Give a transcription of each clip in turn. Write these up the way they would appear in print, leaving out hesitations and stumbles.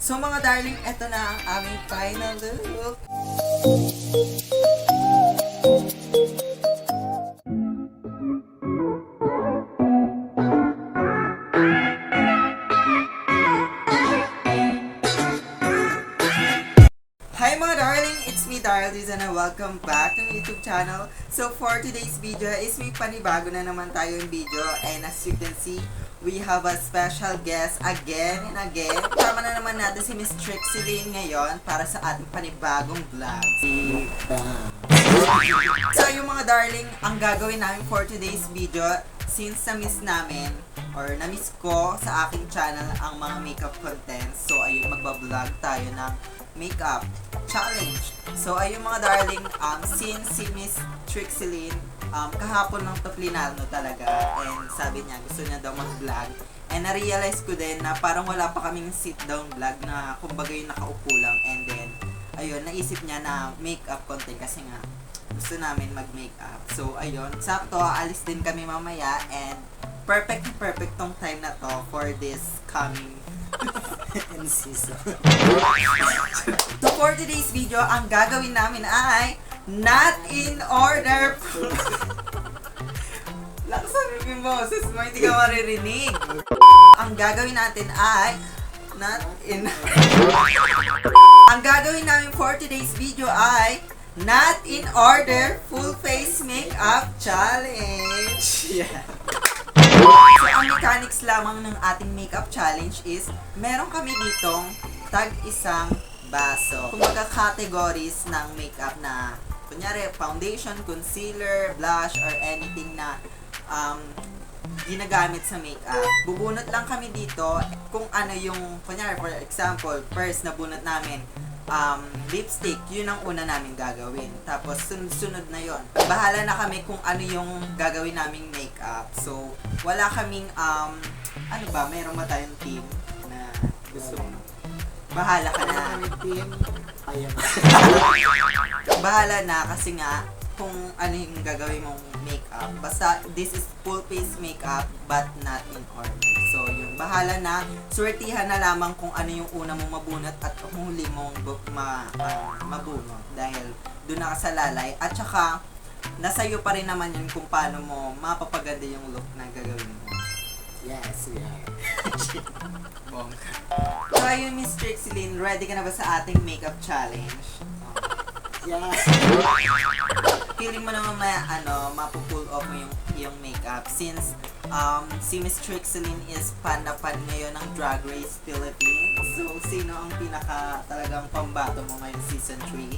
So mga darling, eto na ang aming final look. Hi mga darling! It's me, Darl Dizan, and welcome back to my YouTube channel. So for today's video is may panibago na naman tayo yung video, and as you can see, we have a special guest again and again. Tama na naman natin si Miss Trixie Lynn ngayon para sa ating panibagong vlog. So yung mga darling, ang gagawin namin for today's video, since na-miss namin or na-miss ko sa aking channel ang mga makeup contents, so ayun, magbablog tayo ng makeup challenge. So ayun mga darling, since si Miss Trixie Lynn, kahapon lang to plinano talaga, and sabi niya gusto niya daw mag-vlog, and na-realize ko din na parang wala pa kaming sit-down vlog na kumbaga yung nakaupo lang, and then ayun, naisip niya na makeup content kasi nga gusto namin mag-makeup. So ayun, sakto aalis din kami mamaya, and perfect tong time na to for this coming season. So for today's video, ang gagawin namin ay not in order. Laksan yung boses mo, hindi ka maririnig. Ang gagawin natin ay ang gagawin namin for today's video ay not in order full face makeup challenge. Yeah. So, ang mechanics lamang ng ating makeup challenge is, meron kami ditong tag-isang baso. Kumbaga categories ng makeup na, kunyari, foundation, concealer, blush, or anything na ginagamit sa makeup. Bubunot lang kami dito kung ano yung, kunyari, for example, first na bunot namin, lipstick, yun ang una namin gagawin. Tapos, sunod-sunod na yon. Bahala na kami kung ano yung gagawin naming makeup. So, wala kaming, ano ba, meron ba tayong team na gusto mo? Bahala ka na. Team, ayan. Bahala na kasi nga, kung ano yung gagawin mong makeup. Basta, this is full face makeup, but not in order. So, yun. Bahala na. Swertihan na lamang kung ano yung una mong mabunot at huli mong mabunot. Dahil doon na ka sa lalay. At saka, nasa iyo pa rin naman yun kung paano mo mapapaganda yung look na gagawin mo. Yes, we are. Bongka. So, ayun, Miss Trixie Lynn, ready ka na ba sa ating makeup challenge? Yes. Feeling mo naman mapupull off mo yung makeup since si Miss Trixie Lynn is fan na fan ngayon ng Drag Race Philippines. So, sino ang pinaka talagang pambato mo ngayong season 3?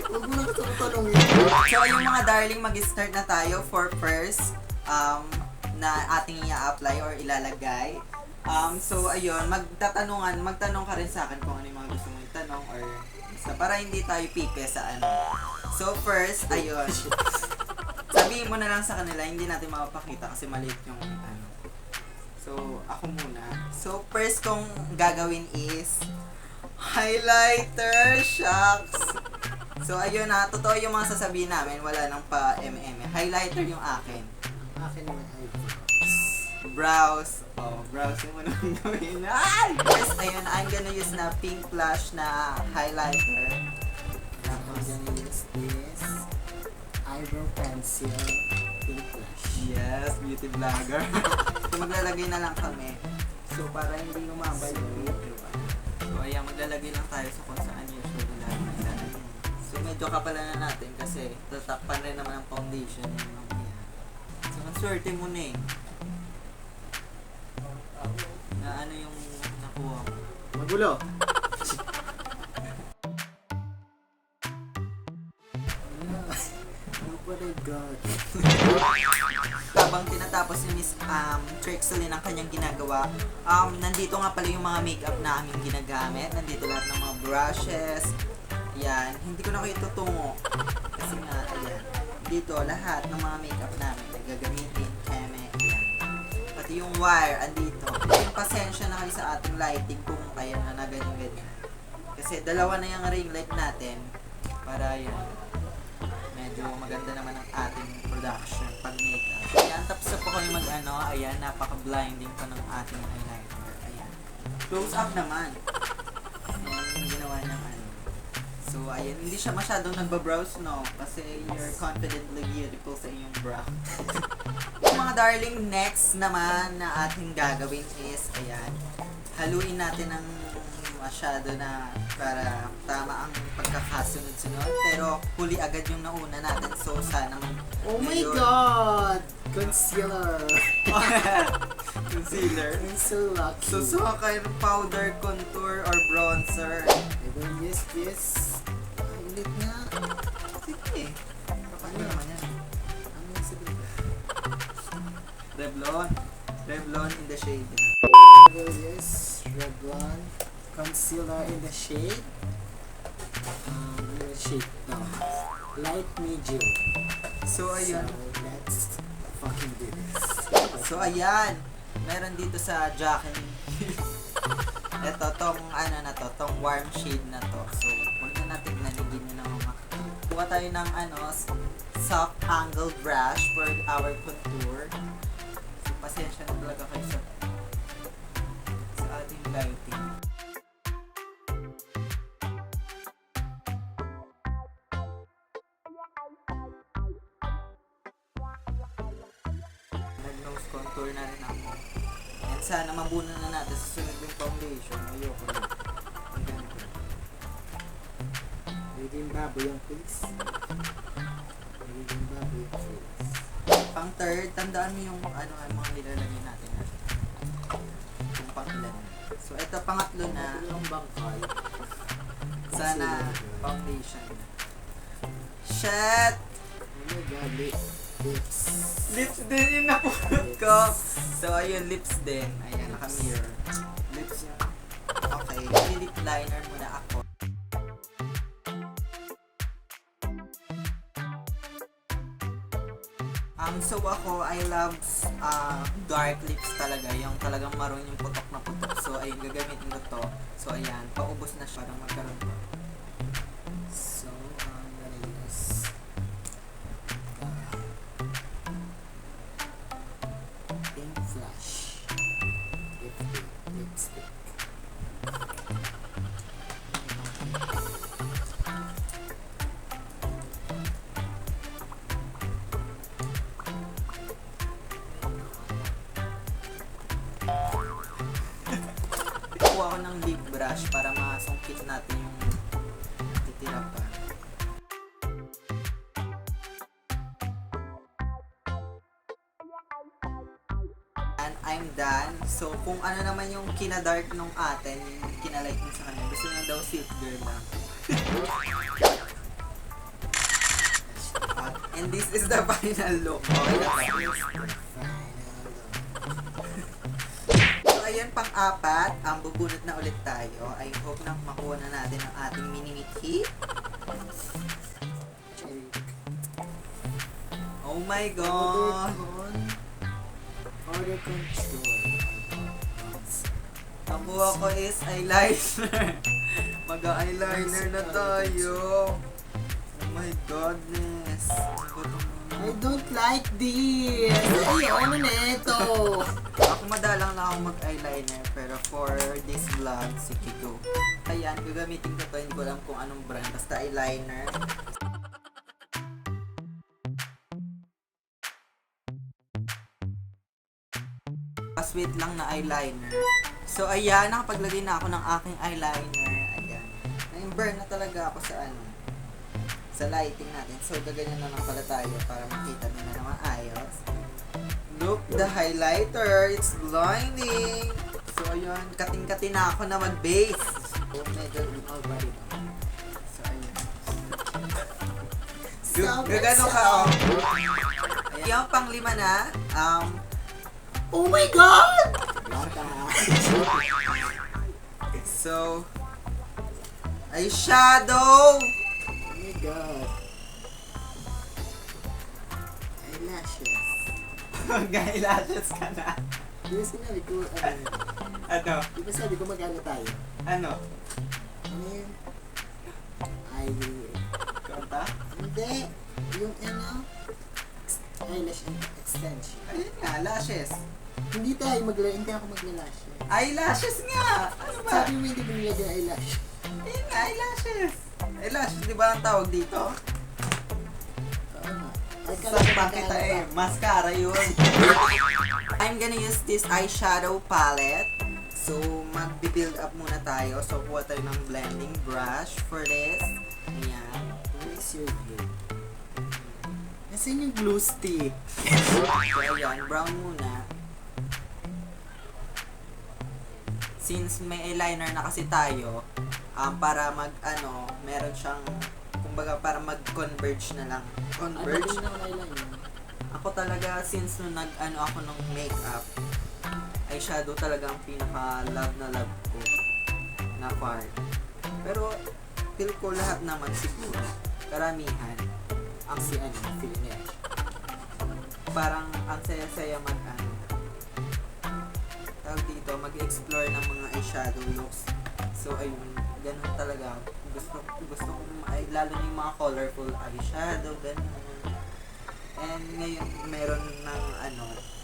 Huwag mo lang tanong-tanongin. So, yung mga darling, mag-start na tayo for first na ating i-apply or ilalagay. So, ayun, magtanong ka rin sa akin kung ano yung mga gusto mo itanong or basta para hindi tayo pipe sa ano. So, first, ayun. Sabihin mo na lang sa kanila, hindi natin mapapakita kasi maliit yung ano. So, ako muna. So, first kong gagawin is highlighter, shucks. So, ayun na, totoo yung mga sasabihin namin, wala nang pa highlighter yung akin. Akin naman ay Brows. Oh, brows yung unang gawin. Ay! First, ayun, I'm gonna use na pink blush na highlighter. I'm gonna use this eyebrow pencil pink blush. Yes, beauty vlogger. So, maglalagay na lang kami. So, para hindi umabay yung video. So, ayan, maglalagay lang tayo sa kung saan usually natin. So, medyo kapala na natin kasi tatakpan rin naman ang foundation. So, ang swerte mo na eh. Na ano yung nakuha mo? Magulo. Oh my God. Habang tinatapos ni Miss Trixie Lynn ang kanyang ginagawa, nandito nga pala yung mga makeup na aming ginagamit. Nandito lahat ng mga brushes. Ayan, hindi ko na kayo tutungo. Kasi nga, ayan. Dito, lahat ng mga makeup namin na gagamitin. Ayan. Pati yung wire, andito. Yung pasensya na kayo sa ating lighting kung ayan na ganyan-ganyan. Kasi dalawa na yung ring light natin para yan. Medyo maganda naman ang ating production pag makeup. Ayan, tapos na po kami ayan, napaka-blinding pa ng ating highlighter. Ayan. Close up naman. Ayan yung ginawa niyang ano. So, ayan. Hindi siya masyadong nagbabrowse, no? Kasi you're confidently beautiful sa iyong brow. Yung mga darling, next naman na ating gagawin is, ayan. Haluin natin ng masyado na para tama ang pagkakasunod-sunod. Pero huli agad yung nauna natin. So, sana Oh my God! Concealer. Concealer. I'm so lucky. So, suha kayo ng powder, contour, or bronzer. I will use this. Ay, ulit nga. Sige. Paano naman yan? Ano yung sabihin? Revlon. Revlon in the shade. I will use Revlon concealer in the shade. No. Light medium. So, ayun. So, let's fucking do this. So, ayan. Meron dito sa Jacqueline. Ito, tong ano na to, tong warm shade na to. So, huwag na natin nanigin nyo na mga. Kuha tayo ng ano, soft angle brush for our contour. So, pasensya na talaga kayo sa ating lighting. Nag-nose contour na rin ako. And sana mabuna na natin sa sunod yung foundation. Ayoko na. Ang ganito. Pwede yung baboy yung please. Pwede yung baboy yung please. Pang third, tandaan mo yung ano, ang mga nilalagay natin. Yung pang ilan. So, ito pangatlo na. Ito yung bangkay. Sana foundation na. Shit! Oh my God, lips. Lips din yung napulot ko. So, ayun, lips din. Ayan, naka-mirror. Lips yun. Okay, lip liner muna ako. So ako, I love dark lips talaga. Yung talagang maroon yung putok na putok. So, ayun, gagamitin ko to. So, ayan, paubos na siya. Parang magkaroon to. So, I'm gonna use pink flash lipstick. Kuha ko ng lip brush para masungkit natin yung titira pa. And I'm done. So, kung ano naman yung kinadark nung atin, yung kinalike mo sa kanya, gusto niya daw silk girl lang. And this is the final look. Okay na ba? So, ayan, pang-apat, ang bubunot na ulit tayo. I hope na makuha na natin ang ating mini-mickey. Oh my God! Order control. Ang buha ko is eyeliner. Mag-eyeliner na tayo. Oh my goodness. I don't like this. Ay, ano na ito? Ako madalang na ako mag-eyeliner, pero for this vlog, sige go. Ayan, gagamitin ko to, hindi ko alam kung anong brand, basta eyeliner. Sweet lang na eyeliner. So ayan, nakapaglagay na ako ng aking eyeliner. Ayan. Na-burn na talaga ako sa ano, sa lighting natin. So gaganyan na lang pala tayo para makita din na naman ayos. Look, the highlighter, it's blinding. So ayun, kating-kating na ako na mag-base. Oh, medyo already. So ayun. So, Gagano ka, oh. Ayan. Yung pang-lima na, oh my God! Bata. so, eyeshadow! Oh my God. Eyelashes. Mag-eyelashes ka na. Di ba sinabi ko, ano? Ano? Di ba sabi ko mag-ano tayo? Ano? Ano yun? Konta? Hindi. Yung ano? Eyelash extension. Ayun nga, lashes. Hindi ako maglalashes. Eyelashes nga! Ano ba? Sabi mo hindi mo nilagyan eyelash. Ayun nga, eyelashes. Eyelashes, di ba ang tawag dito? Oo nga. Ay, Sakta kita eh. Mascara yun. I'm gonna use this eyeshadow palette. So, mag-build up muna tayo. So, kuha tayo ng blending brush for this. Ayan. Where is your glue? Nasaan yung glue stick? So, ayan. Brown muna. Since may eyeliner na kasi tayo, para meron siyang, kumbaga para mag-converge na lang. Converge? Ano na eyeliner? Ako talaga, since nung ako ng makeup, eyeshadow talaga ang pinaka-love na love ko na part. Pero, feel ko lahat naman siguro, karamihan, ang Feel niya. parang ang saya-saya tawag dito, mag-explore ng mga eyeshadow looks. So, ayun, ganun talaga. Gusto ko, lalo na yung mga colorful eyeshadow, ganun. And ngayon, meron ng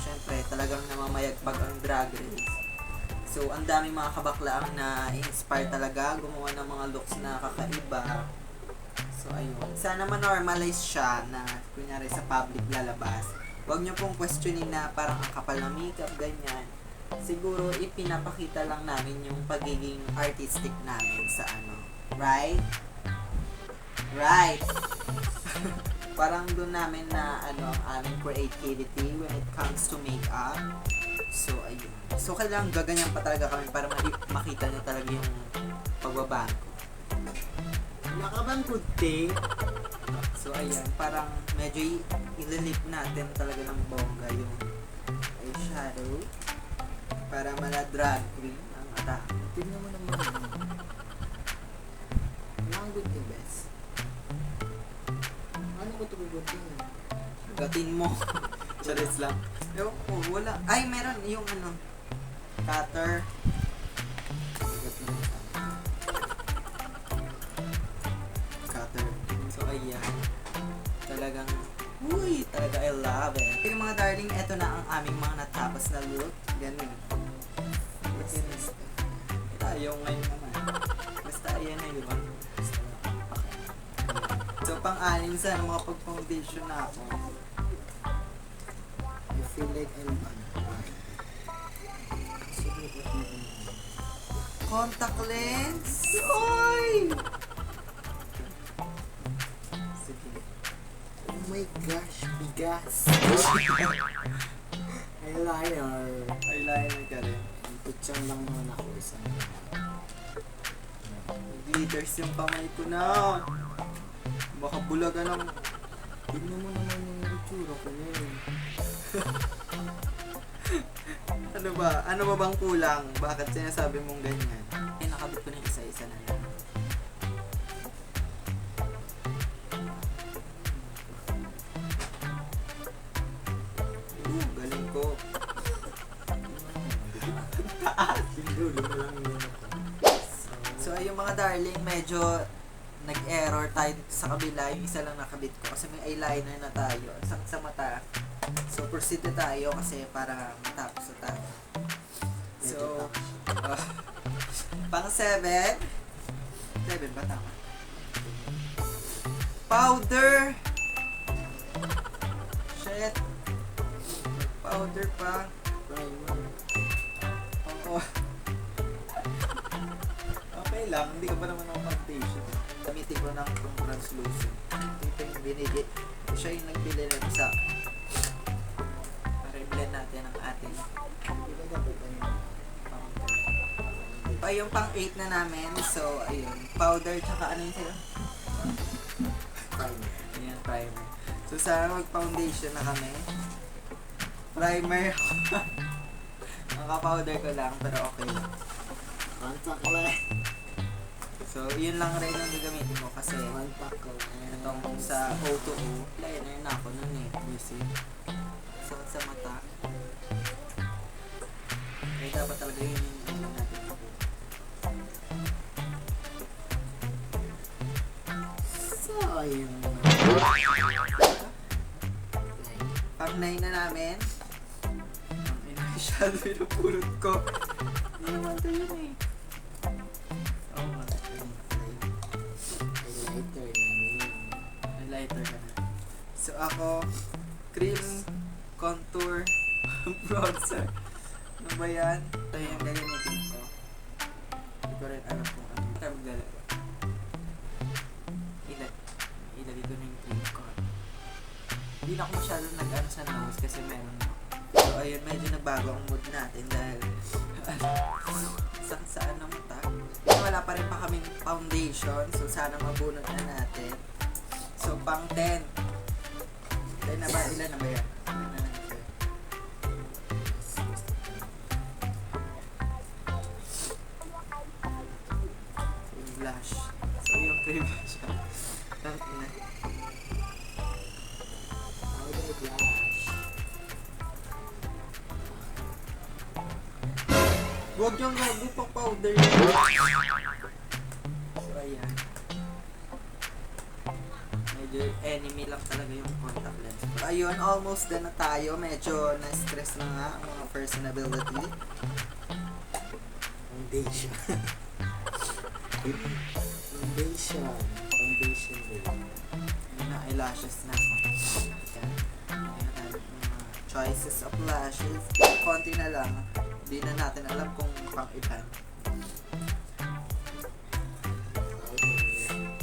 syempre, talagang namamayagpag ang Drag Race. So, ang dami mga kabaklaang na inspire talaga, gumawa ng mga looks na kakaiba. So, ayun. Sana ma-normalize siya na, kunyari sa public lalabas. Huwag niyo pong questionin na parang ang kapal ng makeup, ganyan. Siguro, ipinapakita lang namin yung pagiging artistic namin sa Right? Right! Parang doon namin na ang aming creativity when it comes to makeup. So, ayun. So, kailangan gaganyan pa talaga kami para makita niyo talaga yung pagbabago. Wala ka bang good day? So, ayan. Parang medyo ililip natin talaga ng bongga yung eyeshadow para mala-drag queen ang atake. Tignan mo naman. Wala kang good day, best. Ano ko ito gugunting? Gatin mo. Charis lang. Ewan ko, wala. Ay, meron yung cutter. Cutter. So, ayan. Talagang, talaga I love it. Okay, mga darling, eto na ang aming mga natapos na look. Ganun. Tayo ngayon naman. Basta ayan na yun. So, pang-anim sa mga pag-foundation na ako. I feel like I'm Contact lens! Oy! Sige. oh my gosh, bigas. Eyeliner. Eyeliner ka rin. Picture lang naman ako isang. Glitters yung kamay ko na. Baka bulaga ng... Tignan mo naman yung itsura ko ngayon. Ano ba? Ano ba bang kulang? Bakit sinasabi mong ganyan? Ay, nakabit ko na yung isa-isa na lang. Galing ko. Yung dulo mo lang yun ako. So, yung mga darling, medyo nag-error tayo sa kabila. Yung isa lang nakabit ko kasi may eyeliner na tayo. Sakit sa mata. So, proceed na tayo kasi para matapos na tayo. So, pang 7. 7 ba tama? Powder! Shit! Powder pa. Primer. Oo. Okay lang, hindi ka pa naman ng foundation. Gamitin ko ng translucent. Ito yung binili. Siya yung nagbili na isa. Para i-blend natin ang ating pa yung pang 8 na namin. So, ayun. Powder, tsaka ano yun sila? Primer. Ayan, primer. So, sana mag-foundation na kami. Primer. Naka-powder ko lang, pero okay lang. Contact lens. So, yun lang rin ang gagamitin mo kasi Contact lens. itong sa O2O, liner na ako nun eh. You see? Sakit sa mata. Kaya dapat talaga yun yung natin. Sayang. Pang 9 na namin. Ang ina-shadow yung pulot ko. Hindi naman ito yun eh. Oo nga. Lighter namin. May lighter ka na. So ako, cream, contour, bronzer. Ano ba yan? Ito yung gagamitin ko. Hindi ko rin alam kung ano. Ito maglalagay. Ilagay ko na yung cream ko. Hindi na ako masyadong nag-ano sa nose kasi meron na. So ayun, medyo nagbago ang mood natin dahil sakit sa ano mata. Wala pa rin pa kaming foundation, so sana mabunot na natin. So pang 10. Ilan na ba? Ilan na ba yan? Ilan na lang ito? Yung blush. So yung cream blush. Tangina. Powder blush. Huwag niyong gago pang powder yun. So ayan. Medyo enemy lang talaga yung contact lens. So ayun, almost done na tayo. Medyo na-stress na nga ang mga personability. Foundation. Foundation din. Yun na, eyelashes na ako. Ayan. Ayan tayo mga choices of lashes. Konti na lang. Hindi na natin alam kung pang ilan.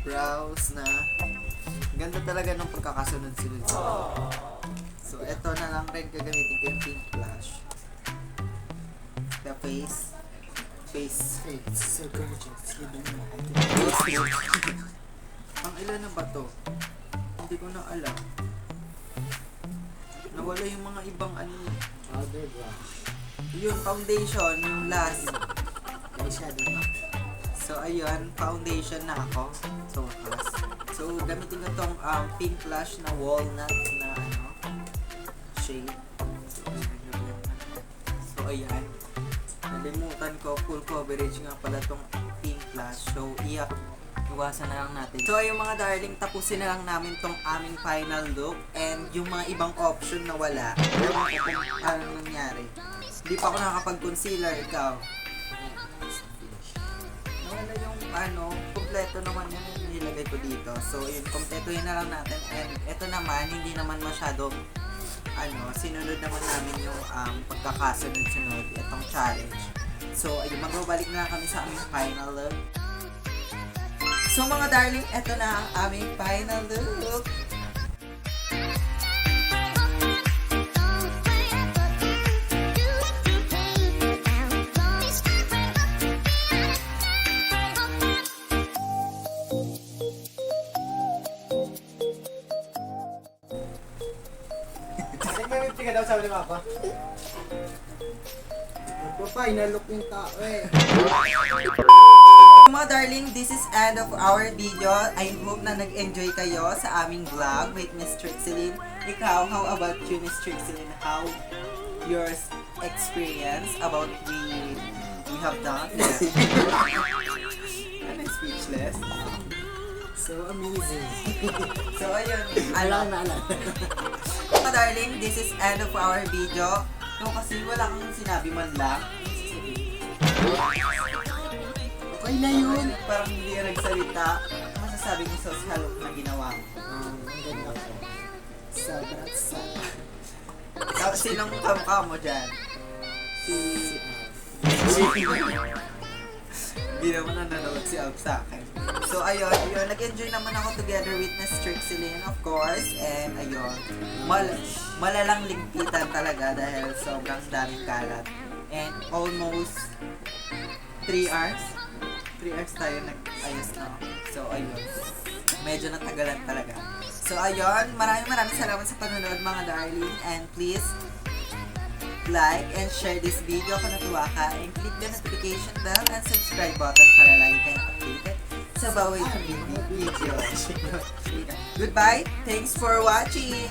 Brows na. Ganda talaga ng pagkakasunod-sunod sa So, eto na lang rin gagamitin ko yung pink blush. The face. Face. It's so gorgeous. You know what I can Ang ilan na ba to? Hindi ko na alam. Nawala yung mga ibang ano. Powder blush. Yun, foundation, yung last. Eyeshadow na. So, ayun, foundation na ako. So, wakas. So, gamitin ko tong pink blush na walnut na ano, shade. So, ayan. Nalimutan ko, full coverage nga pala tong pink blush. So, iwasan na lang natin. So, ayun mga darling, tapusin na lang namin tong aming final look. And yung mga ibang option na wala, ewan ko kung anong nangyari. Hindi pa ako nakakapag-concealer, ikaw. Nawala yung ano, kompleto naman yun yung nilagay ko dito. So, yun, kompletuhin na lang natin. And ito naman, hindi naman masyadong ano, sinunod naman namin yung pagkakasunod-sunod itong challenge. So, ayun, magbabalik na kami sa aming final look. So, mga darling, ito na ang aming final look. Nagme-50 ka daw sabi ni Papa. Magpa-final look yung tao eh. Mga darling, this is end of our video. I hope na nag-enjoy kayo sa aming vlog with Miss Trixeline. Ikaw, how about you, Miss Trixeline? How your experience about we have done? I'm speechless. So amazing. So, ayun. Alam na. Mga darling, this is end of our video. No, kasi wala kang sinabi man lang. Okay na yun. Parang hindi ka nagsalita. Masasabi mo sa halok na ginawa mo. Ang ganda ko. Sobrang sarap. Sinong kamukha mo dyan? Si... Hindi naman nanonood si Alp sa akin. So, ayun, nag-enjoy naman ako together with Miss Trixeline, of course. And, ayun, malalang ligpitan talaga dahil sobrang daming kalat. And, almost 3 hours. 3 hours tayo nag-ayos na. So, ayun, medyo natagalan talaga. So, ayun, maraming salamat sa panonood mga darling. And please, like and share this video kung natuwa ka, and click the notification bell and subscribe button para lagi kayong updated sa bawat video. Goodbye! Thanks for watching!